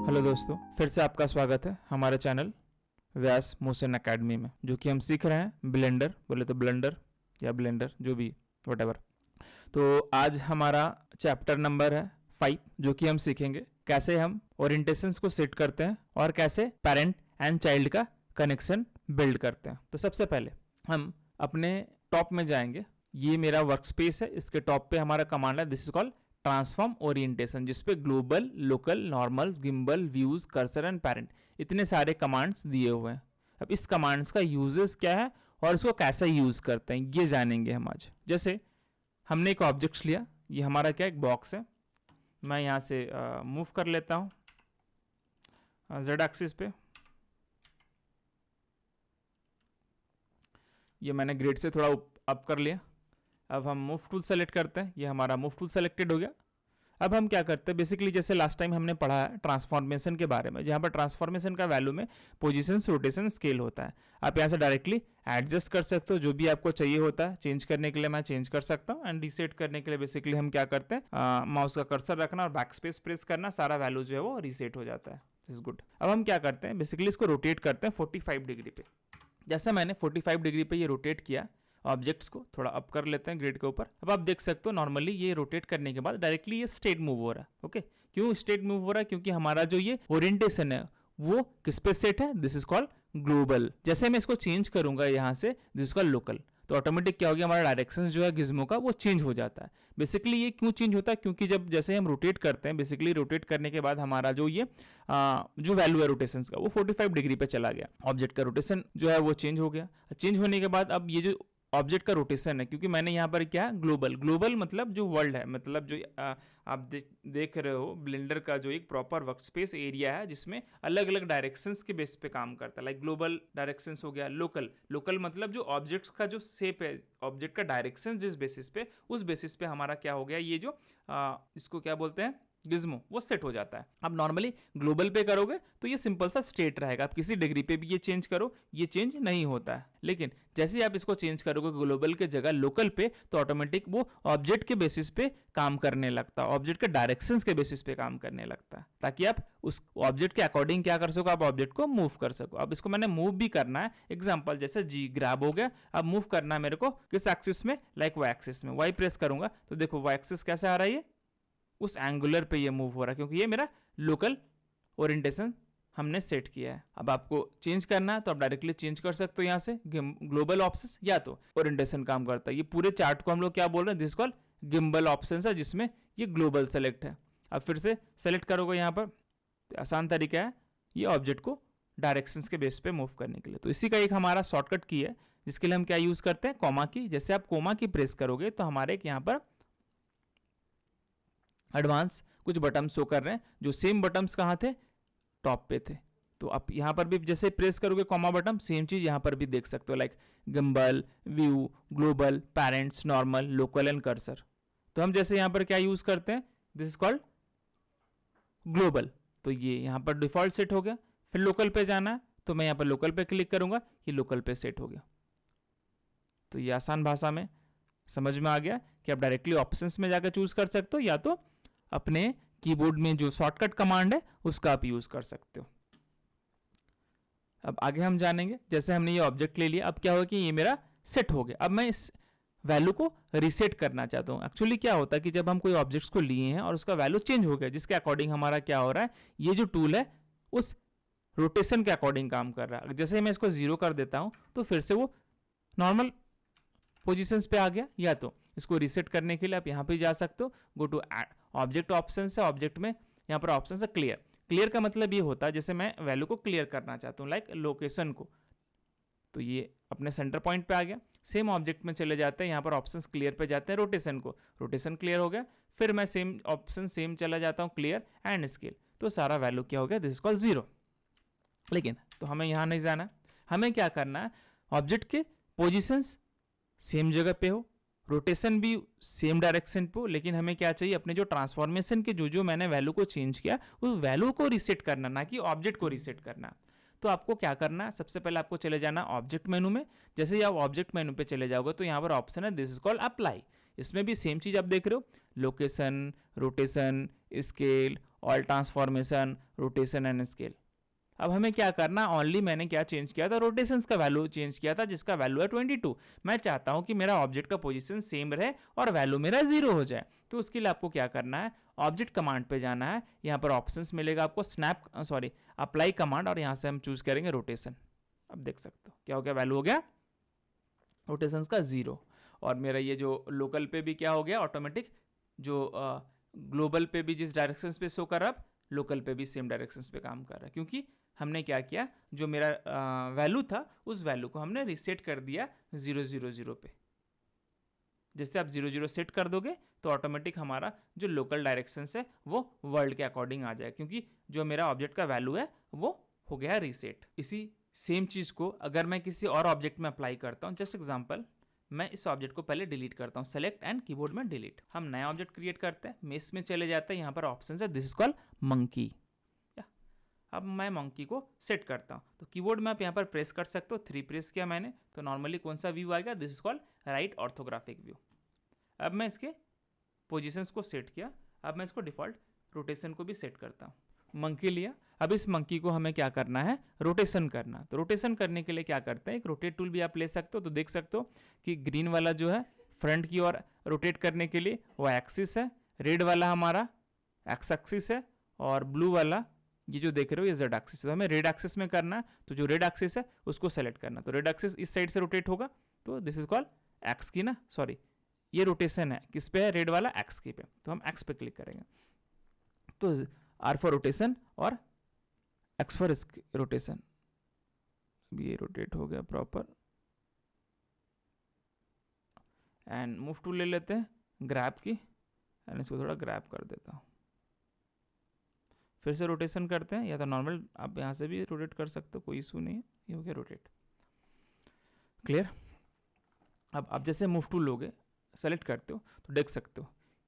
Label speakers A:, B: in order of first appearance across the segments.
A: Hello दोस्तों, फिर से आपका स्वागत है हमारे चैनल व्यास मोशन एकेडमी में, जो कि हम सीख रहे हैं ब्लेंडर, बोले तो ब्लेंडर या ब्लेंडर, जो भी व्हाटएवर। तो आज हमारा चैप्टर नंबर है 5, जो कि हम सीखेंगे कैसे हम ओरिएंटेशंस को सेट करते हैं और कैसे पेरेंट एंड चाइल्ड का कनेक्शन बिल्ड करते हैं। तो सबसे पहले हम अपने टॉप में जाएंगे। ये मेरा वर्क स्पेस है, इसके टॉप पे हमारा कमांड है, this is called transform orientation, जिसपे global, local, normal, gimbal, views, cursor and parent इतने सारे कमांड्स दिए हुए हैं। अब इस कमांड्स का यूजेस क्या है और इसको कैसे यूज करते हैं ये जानेंगे हम आज। जैसे हमने एक ऑब्जेक्ट लिया, ये हमारा क्या एक बॉक्स है, मैं यहाँ से मूव कर लेता हूँ जेड एक्सिस पे। ये मैंने ग्रिड से थोड़ा अप कर लिया। अब हम मूव टूल सेलेक्ट करते हैं, ये हमारा मूव टूल सेलेक्टेड हो गया। अब हम क्या करते हैं, बेसिकली जैसे लास्ट टाइम हमने पढ़ा है ट्रांसफॉर्मेशन के बारे में, जहाँ पर ट्रांसफॉर्मेशन का वैल्यू में पोजीशन, रोटेशन, स्केल होता है। आप यहाँ से डायरेक्टली एडजस्ट कर सकते हो, जो भी आपको चाहिए होता है। चेंज करने के लिए मैं चेंज कर सकता हूँ, एंड रीसेट करने के लिए बेसिकली हम क्या करते हैं, माउस का कर्सर रखना और बैक स्पेस प्रेस करना, सारा वैल्यू जो है वो रीसेट हो जाता है। This is good. अब हम क्या करते हैं, बेसिकली इसको रोटेट करते हैं 45 डिग्री पे। जैसे मैंने 45 डिग्री पे ये रोटेट किया, ऑब्जेक्ट्स को थोड़ा अप कर लेते हैं ग्रिड के ऊपर। अब आप देख सकते हो नॉर्मली ये रोटेट करने के बाद डायरेक्टली ये स्ट्रेट मूव हो रहा है। ओके, क्यों स्ट्रेट मूव हो रहा है? क्योंकि हमारा जो ये ओरिएंटेशन है वो किस पे सेट है, दिस इज कॉल्ड ग्लोबल। जैसे मैं इसको चेंज करूंगा यहाँ से, दिस इज कॉल्ड लोकल, तो ऑटोमेटिक क्या हो गया, हमारा डायरेक्शन जो है गिज्मो का वो चेंज हो जाता है। बेसिकली ये क्यों चेंज होता है, क्योंकि जब जैसे हम रोटेट करते हैं, बेसिकली रोटेट करने के बाद हमारा जो ये जो वैल्यू है रोटेशन का वो 45 डिग्री पे चला गया। ऑब्जेक्ट का रोटेशन जो है वो चेंज हो गया। चेंज होने के बाद अब ये जो ऑब्जेक्ट का रोटेशन है, क्योंकि मैंने यहाँ पर क्या ग्लोबल, ग्लोबल मतलब जो वर्ल्ड है, मतलब जो आप देख रहे हो ब्लेंडर का जो एक प्रॉपर वर्क स्पेस एरिया है, जिसमें अलग अलग डायरेक्शंस के बेस पे काम करता है। लाइक ग्लोबल डायरेक्शंस हो गया, लोकल, लोकल मतलब जो ऑब्जेक्ट्स का जो शेप है, ऑब्जेक्ट का डायरेक्शन जिस बेसिस पे, उस बेसिस पे हमारा क्या हो गया, ये जो इसको क्या बोलते हैं गिज्मो, वो सेट हो जाता है। अब नॉर्मली ग्लोबल पे करोगे तो ये सिंपल सा स्ट्रेट रहेगा, आप किसी डिग्री पे भी ये चेंज करो, ये चेंज नहीं होता है। लेकिन जैसे ही आप इसको चेंज करोगे ग्लोबल के जगह लोकल पे, तो ऑटोमेटिक वो ऑब्जेक्ट के बेसिस पे काम करने लगता है, ऑब्जेक्ट के डायरेक्शंस के बेसिस पे काम करने लगता है, ताकि आप उस ऑब्जेक्ट के अकॉर्डिंग क्या कर सको, आप ऑब्जेक्ट को मूव कर सको। अब इसको मैंने मूव भी करना है, एग्जाम्पल जैसे जी ग्रैब हो गया, अब मूव करना है मेरे को किस एक्सिस में, लाइक वाई एक्सिस में। वाई प्रेस करूंगा तो देखो वाई एक्सिस कैसे आ रहा है, ये उस एंगुलर पे ये मूव हो रहा है, क्योंकि ये मेरा लोकल ओरिएंटेशन हमने सेट किया है। अब आपको चेंज करना है तो आप डायरेक्टली चेंज कर सकते हो यहाँ से, ग्लोबल ऑप्शंस या तो ओरिएंटेशन काम करता है। ये पूरे चार्ट को हम लोग क्या बोल रहे हैं, दिस कॉल गिम्बल ऑप्शंस है, जिसमें ये ग्लोबल सेलेक्ट है। अब फिर से सेलेक्ट करोगे यहाँ पर, तो आसान तरीका है ये ऑब्जेक्ट को डायरेक्शंस के बेस पे मूव करने के लिए। तो इसी का एक हमारा शॉर्टकट की है, जिसके लिए हम क्या यूज करते हैं, कॉमा की। जैसे आप कॉमा की प्रेस करोगे तो हमारे एक यहाँ पर एडवांस कुछ बटन शो कर रहे हैं, जो सेम बटन्स कहाँ थे, टॉप पे थे। तो आप यहाँ पर भी जैसे प्रेस करोगे कॉमा बटन, सेम चीज यहाँ पर भी देख सकते हो, like gimbal, view, global, parents, normal, local and cursor. तो हम जैसे यहाँ पर क्या यूज करते हैं, दिस इज कॉल्ड ग्लोबल, तो ये यहाँ पर डिफॉल्ट सेट हो गया। फिर लोकल पे जाना है तो मैं यहाँ पर लोकल पे क्लिक करूंगा, ये लोकल पे सेट हो गया। तो ये आसान भाषा में समझ में आ गया कि आप डायरेक्टली ऑप्शंस में जाकर चूज कर सकते हो, या तो अपने कीबोर्ड में जो शॉर्टकट कमांड है उसका आप यूज कर सकते हो। अब आगे हम जानेंगे, जैसे हमने ये ऑब्जेक्ट ले लिया, अब क्या होगा कि ये मेरा सेट हो गया। अब मैं इस वैल्यू को रीसेट करना चाहता हूँ। एक्चुअली क्या होता है कि जब हम कोई ऑब्जेक्ट्स को लिए हैं और उसका वैल्यू चेंज हो गया, जिसके अकॉर्डिंग हमारा क्या हो रहा है, ये जो टूल है उस रोटेशन के अकॉर्डिंग काम कर रहा है। जैसे मैं इसको 0 कर देता हूँ तो फिर से वो नॉर्मल पोजीशंस पे आ गया। या तो इसको रीसेट करने के लिए आप यहाँ पे जा सकते हो, गो टू ऑब्जेक्ट ऑप्शन है, ऑब्जेक्ट में यहाँ पर ऑप्शन है क्लियर। क्लियर का मतलब ये होता है जैसे मैं वैल्यू को क्लियर करना चाहता हूँ, लाइक लोकेशन को, तो ये अपने सेंटर पॉइंट पे आ गया। सेम ऑब्जेक्ट में चले जाते हैं, यहाँ पर ऑप्शंस क्लियर पे जाते हैं, रोटेशन को, रोटेशन क्लियर हो गया। फिर मैं सेम ऑप्शन सेम चला जाता हूँ, क्लियर एंड स्केल, तो सारा वैल्यू क्या हो गया, दिस इज कॉल्ड 0। लेकिन तो हमें यहाँ नहीं जाना, हमें क्या करना है, ऑब्जेक्ट के पोजिशंस सेम जगह पे हो, रोटेशन भी सेम डायरेक्शन पे हो, लेकिन हमें क्या चाहिए, अपने जो ट्रांसफॉर्मेशन के जो मैंने वैल्यू को चेंज किया उस वैल्यू को रीसेट करना, ना कि ऑब्जेक्ट को रीसेट करना। तो आपको क्या करना है, सबसे पहले आपको चले जाना ऑब्जेक्ट मेनू में। जैसे ही आप ऑब्जेक्ट मेनू पे चले जाओगे तो यहाँ पर ऑप्शन है दिस इज कॉल्ड अप्लाई। इसमें भी सेम चीज़ आप देख रहे हो, location, rotation, scale, all transformation, rotation and scale. अब हमें क्या करना, ओनली मैंने क्या चेंज किया था, रोटेशंस का वैल्यू चेंज किया था जिसका वैल्यू है 22। मैं चाहता हूं कि मेरा ऑब्जेक्ट का पोजीशन सेम रहे और वैल्यू मेरा 0 हो जाए। तो उसके लिए आपको क्या करना है, ऑब्जेक्ट कमांड पे जाना है, यहाँ पर ऑप्शंस मिलेगा आपको अप्लाई कमांड, और यहाँ से हम चूज करेंगे रोटेशन। अब देख सकते हो क्या हो गया, वैल्यू हो गया रोटेशंस का 0। और मेरा ये जो लोकल पे भी क्या हो गया ऑटोमेटिक, जो ग्लोबल पे भी जिस डायरेक्शन पे शो कर रहा है, लोकल पे भी सेम डायरेक्शन पे काम कर रहा है, क्योंकि हमने क्या किया, जो मेरा वैल्यू था उस वैल्यू को हमने रीसेट कर दिया 000 पे। जैसे आप 00 सेट कर दोगे तो ऑटोमेटिक हमारा जो लोकल डायरेक्शन है वो वर्ल्ड के अकॉर्डिंग आ जाए, क्योंकि जो मेरा ऑब्जेक्ट का वैल्यू है वो हो गया रीसेट। इसी सेम चीज़ को अगर मैं किसी और ऑब्जेक्ट में अप्लाई करता हूँ, जस्ट एग्जाम्पल, मैं इस ऑब्जेक्ट को पहले डिलीट करता हूँ, सेलेक्ट एंड कीबोर्ड में डिलीट। हम नया ऑब्जेक्ट क्रिएट करते हैं, मेस में चले जाते हैं, यहाँ पर ऑप्शन है दिस इज कॉल्ड मंकी। अब मैं मंकी को सेट करता हूँ, तो कीबोर्ड में आप यहाँ पर प्रेस कर सकते हो, 3 प्रेस किया मैंने, तो नॉर्मली कौन सा व्यू आएगा, this is called right orthographic view. अब मैं इसके पोजीशंस को सेट किया, अब मैं इसको डिफॉल्ट रोटेशन को भी सेट करता हूँ। मंकी लिया, अब इस मंकी को हमें क्या करना है, रोटेशन करना। तो रोटेशन करने के लिए क्या करते हैं, एक रोटेट टूल भी आप ले सकते हो। तो देख सकते हो कि ग्रीन वाला जो है फ्रंट की ओर रोटेट करने के लिए वो एक्सिस है, रेड वाला हमारा एक्स एक्सिस है, और ब्लू वाला ये जो देख रहे हो ये जेड एक्सिस है। तो हमें रेड एक्सिस में करना है, तो जो रेड एक्सिस है उसको सेलेक्ट करना। तो रेड एक्सिस इस साइड से रोटेट होगा, तो दिस इज कॉल्ड एक्स की ना, सॉरी ये रोटेशन है किस पे है, रेड वाला एक्स की पे, तो हम एक्स पे क्लिक करेंगे। तो आर फॉर रोटेशन और एक्स फॉर रोटेशन। ये रोटेट हो गया प्रॉपर। एंड मूव टूल ले लेते हैं ग्रैब की, एंड इसको थोड़ा ग्रैब कर देता हूँ। फिर से रोटेशन करते हैं, या तो नॉर्मल आप यहाँ से भी रोटेट कर सकते हो, कोई इशू नहीं है। ये हो गया रोटेट, क्लियर। अब आप जैसे मूव टूल लोगे, सेलेक्ट करते हो, तो देख सकते हो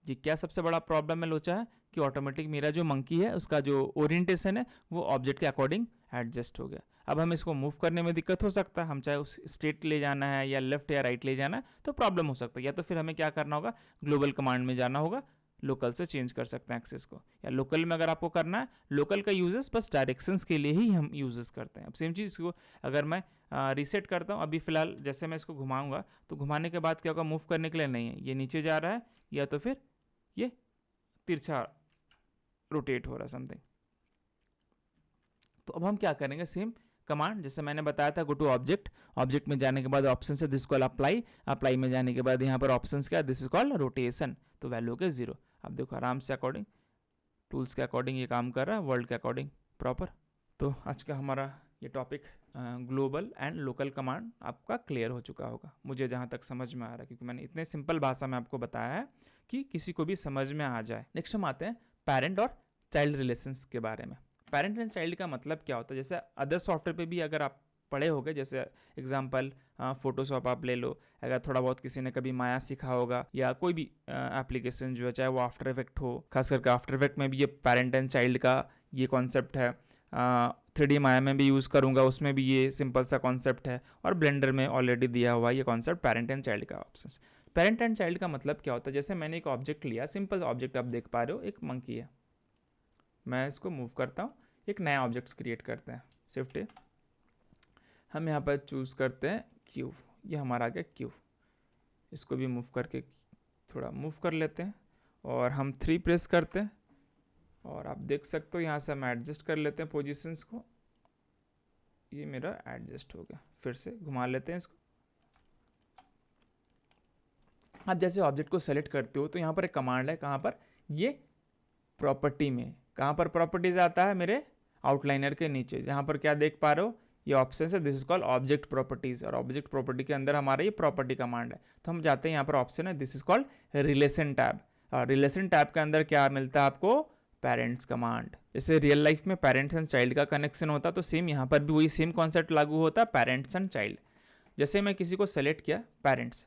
A: ये क्या सबसे बड़ा प्रॉब्लम है लोचा है कि ऑटोमेटिक मेरा जो मंकी है उसका जो ओरिएंटेशन है वो ऑब्जेक्ट के अकॉर्डिंग एडजस्ट हो गया। अब हम इसको मूव करने में दिक्कत हो सकता है, हम चाहे उस स्ट्रेट ले जाना है या लेफ्ट या राइट ले जाना है तो प्रॉब्लम हो सकता है, या तो फिर हमें क्या करना होगा, ग्लोबल कमांड में जाना होगा, लोकल से चेंज कर सकते हैं एक्सेस को। या लोकल में अगर आपको करना है, लोकल का यूजेस बस डायरेक्शंस के लिए ही हम यूजेस करते हैं। अब सेम चीज़ को अगर मैं रीसेट करता हूँ, अभी फिलहाल जैसे मैं इसको घुमाऊंगा तो घुमाने के बाद क्या होगा, मूव करने के लिए नहीं है, ये नीचे जा रहा है या तो फिर ये तिरछा रोटेट हो रहा है समथिंग। तो अब हम क्या करेंगे, सेम कमांड जैसे मैंने बताया था, गो टू ऑब्जेक्ट, ऑब्जेक्ट में जाने के बाद ऑप्शन से दिस कॉल अप्लाई, अप्लाई में जाने के बाद यहाँ पर ऑप्शन क्या, दिस इज कॉल्ड रोटेशन, तो वैल्यू के 0। अब देखो आराम से अकॉर्डिंग टूल्स के अकॉर्डिंग ये काम कर रहा है, वर्ल्ड के अकॉर्डिंग प्रॉपर। तो आज का हमारा ये topic global and local command आपका क्लियर हो चुका होगा, मुझे जहाँ तक समझ में आ रहा है, क्योंकि मैंने इतने सिंपल भाषा में आपको बताया है कि किसी को भी समझ में आ जाए। नेक्स्ट हम आते हैं पेरेंट और चाइल्ड रिलेशंस के बारे में। पेरेंट एंड चाइल्ड का मतलब क्या होता है, जैसे अदर सॉफ्टवेयर पे भी अगर आप पढ़े होगे, जैसे एग्जांपल फोटोशॉप आप ले लो, अगर थोड़ा बहुत किसी ने कभी माया सीखा होगा, या कोई भी एप्लीकेशन जो है, चाहे वो आफ्टर इफेक्ट हो, खास करके आफ्टर इफेक्ट में भी ये पेरेंट एंड चाइल्ड का ये कॉन्सेप्ट है। 3D माया में भी यूज़ करूँगा, उसमें भी ये सिंपल सा कॉन्सेप्ट है, और ब्लेंडर में ऑलरेडी दिया हुआ है ये कॉन्सेप्ट पेरेंट एंड चाइल्ड का ऑप्शन। पेरेंट एंड चाइल्ड का मतलब क्या होता है, जैसे मैंने एक ऑब्जेक्ट लिया, सिंपल ऑब्जेक्ट आप देख पा रहे हो, एक मंकी है, मैं इसको मूव करता हूँ, एक नया ऑब्जेक्ट क्रिएट करते हैं, शिफ्ट हम यहाँ पर चूज़ करते हैं क्यूब, ये हमारा आ गया क्यूब, इसको भी मूव करके थोड़ा मूव कर लेते हैं, और हम 3 प्रेस करते हैं, और आप देख सकते हो यहाँ से हम एडजस्ट कर लेते हैं पोजीशंस को, ये मेरा एडजस्ट हो गया। फिर से घुमा लेते हैं इसको। आप जैसे ऑब्जेक्ट को सेलेक्ट करते हो तो यहाँ पर एक कमांड है, कहाँ पर, ये प्रॉपर्टी में, कहाँ पर प्रॉपर्टीज आता है, मेरे आउटलाइनर के नीचे, जहाँ पर क्या देख पा रहे हो, ये ऑप्शन है, this is called object properties, और ऑब्जेक्ट प्रॉपर्टी के अंदर हमारा ये प्रॉपर्टी कमांड है। तो हम जाते हैं, यहाँ पर ऑप्शन है, this is called relation tab, और रिलेशन टैब के अंदर क्या मिलता है आपको, पेरेंट्स कमांड। जैसे रियल लाइफ में पेरेंट्स एंड चाइल्ड का कनेक्शन होता, तो सेम यहाँ पर भी वही सेम कॉन्सेप्ट लागू होता है, पेरेंट्स एंड चाइल्ड। जैसे मैं किसी को सेलेक्ट किया पेरेंट्स,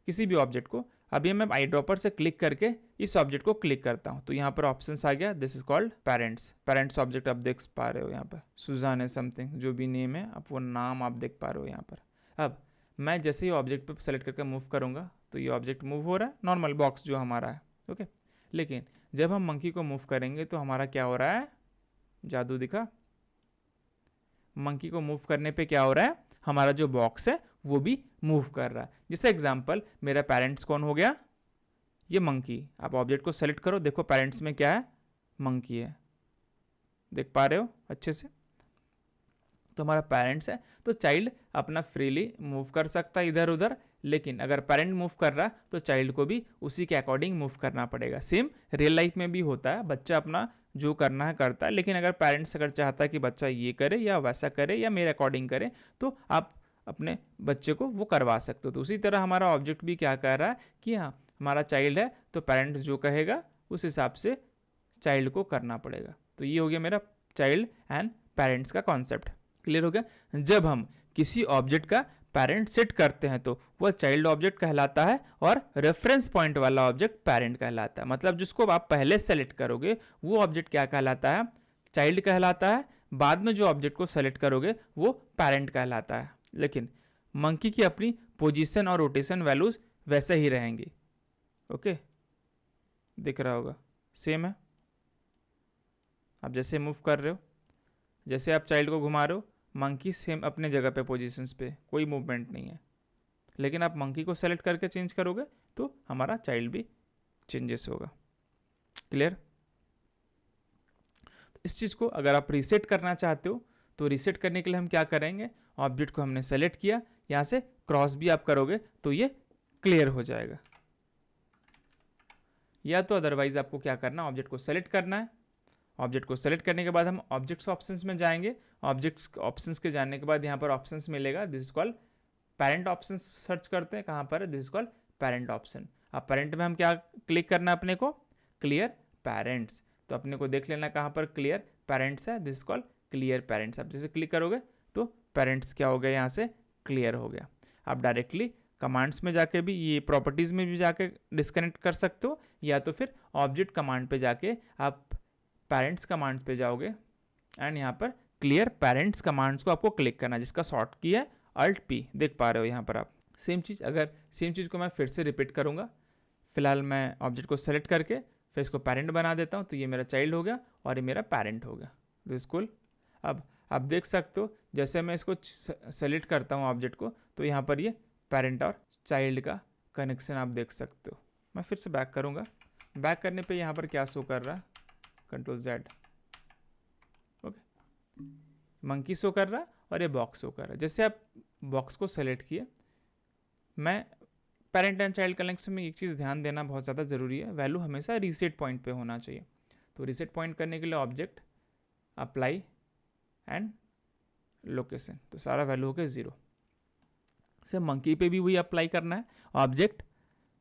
A: किसी भी ऑब्जेक्ट को, अभी मैं आई ड्रॉपर से क्लिक करके इस ऑब्जेक्ट को क्लिक करता हूँ तो यहाँ पर ऑप्शंस आ गया, this is called parents object आप देख पा रहे हो यहाँ पर, सुजान है समथिंग जो भी नेम है, आप वो नाम आप देख पा रहे हो यहाँ पर। अब मैं जैसे ही ऑब्जेक्ट पे सेलेक्ट करके मूव करूँगा तो ये ऑब्जेक्ट मूव हो रहा है, नॉर्मल बॉक्स जो हमारा है, ओके। लेकिन जब हम मंकी को मूव करेंगे तो हमारा क्या हो रहा है, जादू दिखा, मंकी को मूव करने पे क्या हो रहा है, हमारा जो बॉक्स है वो भी मूव कर रहा है। जैसे एग्जांपल मेरा पेरेंट्स कौन हो गया, ये मंकी। आप ऑब्जेक्ट को सेलेक्ट करो, देखो पेरेंट्स में क्या है, मंकी है, देख पा रहे हो अच्छे से। तो हमारा पेरेंट्स है तो चाइल्ड अपना फ्रीली मूव कर सकता है इधर उधर, लेकिन अगर पेरेंट मूव कर रहा तो चाइल्ड को भी उसी के अकॉर्डिंग मूव करना पड़ेगा। सेम रियल लाइफ में भी होता है, बच्चा अपना जो करना है करता है, लेकिन अगर पेरेंट्स अगर चाहता है कि बच्चा ये करे या वैसा करे या मेरे अकॉर्डिंग करे तो आप अपने बच्चे को वो करवा सकते हो। तो उसी तरह हमारा ऑब्जेक्ट भी क्या कह रहा है कि हाँ हमारा चाइल्ड है तो पेरेंट्स जो कहेगा उस हिसाब से चाइल्ड को करना पड़ेगा। तो ये हो गया मेरा चाइल्ड एंड पेरेंट्स का कॉन्सेप्ट, क्लियर हो गया। जब हम किसी ऑब्जेक्ट का पेरेंट सेट करते हैं तो वह चाइल्ड ऑब्जेक्ट कहलाता है और रेफरेंस पॉइंट वाला ऑब्जेक्ट पेरेंट कहलाता है। मतलब जिसको आप पहले सेलेक्ट करोगे वो ऑब्जेक्ट क्या कहलाता है, चाइल्ड कहलाता है, बाद में जो ऑब्जेक्ट को सेलेक्ट करोगे वो पेरेंट कहलाता है। लेकिन मंकी की अपनी पोजीशन और रोटेशन वैल्यूज वैसे ही रहेंगी, ओके, दिख रहा होगा, सेम है। आप जैसे मूव कर रहे हो, जैसे आप चाइल्ड को घुमा रहे हो, मंकी सेम अपने जगह पे पोजीशंस पे, कोई मूवमेंट नहीं है। लेकिन आप मंकी को सेलेक्ट करके चेंज करोगे तो हमारा चाइल्ड भी चेंजेस होगा, क्लियर। इस चीज़ को अगर आप रीसेट करना चाहते हो तो रीसेट करने के लिए हम क्या करेंगे, ऑब्जेक्ट को हमने सेलेक्ट किया, यहाँ से क्रॉस भी आप करोगे तो ये क्लियर हो जाएगा। या तो अदरवाइज आपको क्या करना, ऑब्जेक्ट को सेलेक्ट करना है, ऑब्जेक्ट को सेलेक्ट करने के बाद हम ऑब्जेक्ट्स ऑप्शंस में जाएंगे, ऑब्जेक्ट्स ऑप्शंस के जाने के बाद यहाँ पर ऑप्शंस मिलेगा, this is called parent option search करते हैं, कहाँ पर है, this is called parent option. अब पेरेंट में हम क्या क्लिक करना है अपने को, क्लियर पेरेंट्स, तो अपने को देख लेना कहाँ पर क्लियर पेरेंट्स है, this is called clear parents. आप जैसे क्लिक करोगे तो पेरेंट्स क्या हो गया, यहाँ से क्लियर हो गया। आप डायरेक्टली कमांड्स में जाके भी, ये प्रॉपर्टीज़ में भी जाके डिस्कनेक्ट कर सकते हो, या तो फिर ऑब्जेक्ट कमांड पे जाके आप पेरेंट्स कमांड्स पे जाओगे एंड यहाँ पर क्लियर पेरेंट्स कमांड्स को आपको क्लिक करना, जिसका शॉर्ट की है अल्ट पी, देख पा रहे हो यहाँ पर आप। सेम चीज़, अगर सेम चीज़ को मैं फिर से रिपीट करूँगा, फिलहाल मैं ऑब्जेक्ट को सेलेक्ट करके फिर इसको पेरेंट बना देता हूँ, तो ये मेरा चाइल्ड हो गया और ये मेरा पेरेंट हो गया, दिस कूल। अब आप देख सकते हो जैसे मैं इसको सेलेक्ट करता हूँ ऑब्जेक्ट को, तो यहाँ पर ये पेरेंट और चाइल्ड का कनेक्शन आप देख सकते हो। मैं फिर से बैक करूँगा, बैक करने पे यहाँ पर क्या शो कर रहा है, control Z, okay, monkey show कर रहा है और ये बॉक्स शो कर रहा है। जैसे आप बॉक्स को सेलेक्ट किए, मैं पेरेंट एंड चाइल्ड कनेक्शन में एक चीज़ ध्यान देना बहुत ज़्यादा ज़रूरी है, वैल्यू हमेशा रीसेट पॉइंट पे होना चाहिए। तो रीसेट पॉइंट करने के लिए ऑब्जेक्ट अप्लाई एंड लोकेशन, तो सारा वैल्यू हो गया 0। से मंकी पे भी वही अप्लाई करना है, ऑब्जेक्ट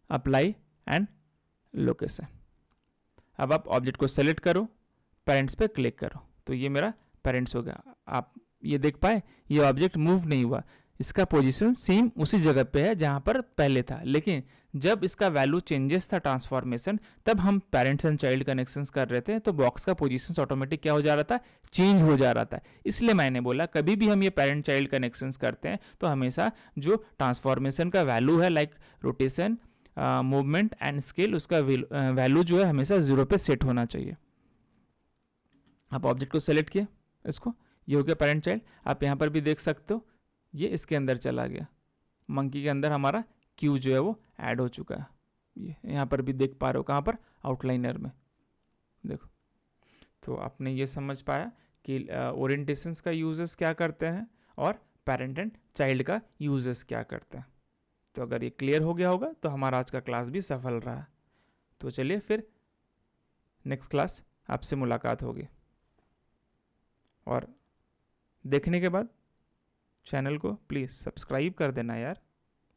A: अप्लाई एंड लोकेशन। अब आप ऑब्जेक्ट को सेलेक्ट करो, पेरेंट्स पे क्लिक करो, तो ये मेरा पेरेंट्स हो गया। आप ये देख पाए ये ऑब्जेक्ट मूव नहीं हुआ, इसका पोजीशन सेम उसी जगह पे है जहाँ पर पहले था, लेकिन जब इसका वैल्यू चेंजेस था ट्रांसफॉर्मेशन, तब हम पेरेंट्स एंड चाइल्ड कनेक्शंस कर रहे थे, तो बॉक्स का पोजीशन ऑटोमेटिक क्या हो जा रहा था, चेंज हो जा रहा था। इसलिए मैंने बोला कभी भी हम ये पेरेंट चाइल्ड कनेक्शंस करते हैं तो हमेशा जो ट्रांसफॉर्मेशन का वैल्यू है, like rotation, movement and scale, उसका वैल्यू जो है हमेशा 0 पे सेट होना चाहिए। आप ऑब्जेक्ट को सेलेक्ट किया, इसको, ये हो गया पेरेंट चाइल्ड। आप यहाँ पर भी देख सकते हो ये इसके अंदर चला गया, मंकी के अंदर हमारा क्यू जो है वो ऐड हो चुका है। ये यहाँ पर भी देख पा रहे हो, कहाँ पर, आउटलाइनर में, देखो। तो आपने ये समझ पाया कि ओरिएंटेशंस का यूजेस क्या करते हैं और पेरेंट एंड चाइल्ड का यूजेस क्या करते हैं। तो अगर ये क्लियर हो गया होगा तो हमारा आज का क्लास भी सफल रहा। तो चलिए फिर नेक्स्ट क्लास आपसे मुलाकात होगी, और देखने के बाद चैनल को प्लीज़ सब्सक्राइब कर देना यार,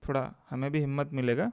A: थोड़ा हमें भी हिम्मत मिलेगा।